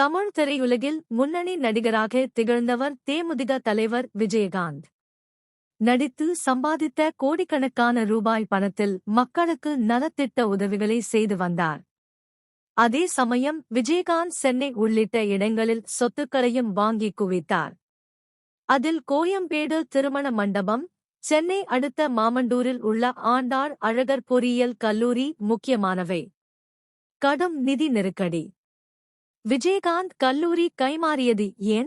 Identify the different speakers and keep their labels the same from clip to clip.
Speaker 1: தமிழ் திரையுலகில் முன்னணி நடிகராக திகழ்ந்தவர் தேமுதிக தலைவர் விஜயகாந்த். நடித்து சம்பாதித்த கோடிக்கணக்கான ரூபாய் பணத்தில் மக்களுக்கு நலத்திட்ட உதவிகளை செய்து வந்தார். அதே சமயம் விஜயகாந்த் சென்னை உள்ளிட்ட இடங்களில் சொத்துக்களையும் வாங்கி குவித்தார். அதில் கோயம்பேடு திருமண மண்டபம், சென்னை அடுத்த மாமண்டூரில் உள்ள ஆண்டாள் அழகர் பொறியியல் கல்லூரி முக்கியமானவை. கடும் நிதி நெருக்கடி. விஜயகாந்த் கல்லூரி கைமாறியது ஏன்?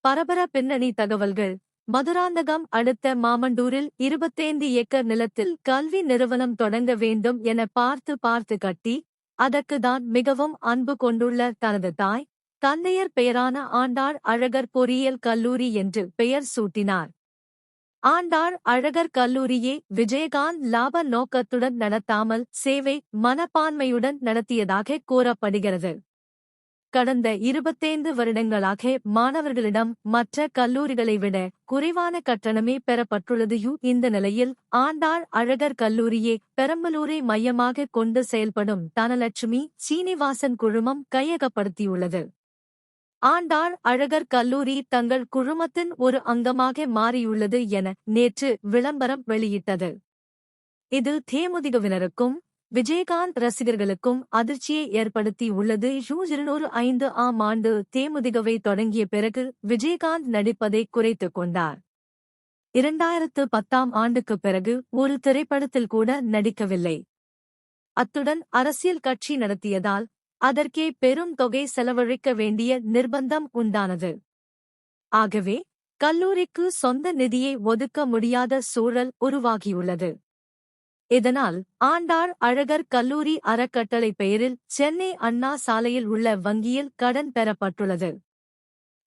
Speaker 1: பரபர பின்னணி தகவல்கள். மதுராந்தகம் அடுத்த மாமண்டூரில் 25 ஏக்கர் நிலத்தில் கல்வி நிறுவனம் தொடங்க வேண்டும் என பார்த்து கட்டி, அதற்குதான் மிகவும் அன்பு கொண்டுள்ள தனது தாய், தந்தையர் பெயரான ஆண்டாள் அழகர் பொறியியல் கல்லூரி என்று பெயர் சூட்டினார். ஆண்டாள் அழகர் கல்லூரியை விஜயகாந்த் லாப நோக்கத்துடன் நடத்தாமல் சேவை மனப்பான்மையுடன் நடத்தியதாக கூறப்படுகிறது. கடந்த 25 வருடங்களாக மாணவர்களிடம் மற்ற கல்லூரிகளை விட குறைவான கட்டணமே பெறப்பட்டுள்ளது. இந்த நிலையில் ஆண்டாள் அழகர் கல்லூரியே பெரம்பலூரை மையமாக கொண்டு செயல்படும் தனலட்சுமி சீனிவாசன் குழுமம் கையகப்படுத்தியுள்ளது. ஆண்டாள் அழகர் கல்லூரி தங்கள் குழுமத்தின் ஒரு அங்கமாக மாறியுள்ளது என நேற்று விளம்பரம் வெளியிட்டது. இது தேமுதிகவினருக்கும் விஜயகாந்த் ரசிகர்களுக்கும் அதிர்ச்சியை ஏற்படுத்தி உள்ளது. 2005 ஆம் ஆண்டு தேமுதிகவை தொடங்கிய பிறகு விஜயகாந்த் நடிப்பதை குறைத்துக் கொண்டார். 2010ஆம் ஆண்டுக்குப் பிறகு ஒரு திரைப்படத்தில் கூட நடிக்கவில்லை. அத்துடன் அரசியல் கட்சி நடத்தியதால் அதற்கே பெரும் தொகை செலவழிக்க வேண்டிய நிர்பந்தம் உண்டானது. ஆகவே கல்லூரிக்கு சொந்த நிதியை ஒதுக்க முடியாத சூழல் உருவாகியுள்ளது. இதனால் ஆண்டாள் அழகர் கல்லூரி அறக்கட்டளை பெயரில் சென்னை அண்ணா சாலையில் உள்ள வங்கியில் கடன் பெறப்பட்டுள்ளது.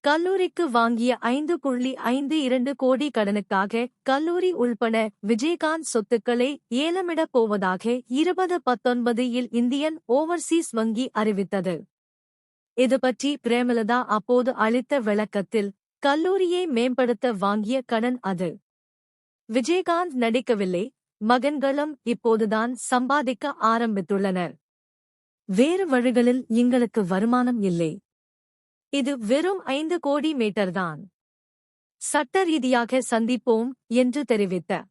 Speaker 1: கல்லூரிக்கு வாங்கிய 5.52 கோடி கடனுக்காக கல்லூரி உள்பட விஜயகாந்த் சொத்துக்களை ஏலமிடப் போவதாக 2019இல் இந்தியன் ஓவர்சீஸ் வங்கி அறிவித்தது. இதுபற்றி பிரேமலதா அப்போது அளித்த விளக்கத்தில், கல்லூரியை மேம்படுத்த வாங்கிய கடன் அது. விஜயகாந்த் நடிக்கவில்லை, மகன்களும் இப்போதுதான் சம்பாதிக்க ஆரம்பித்துள்ளனர். வேறு வழிகளில் எங்களுக்கு வருமானம் இல்லை. இது வெறும் 5 கோடி மீட்டர்தான். சட்ட ரீதியாக சந்திப்போம் என்று தெரிவித்த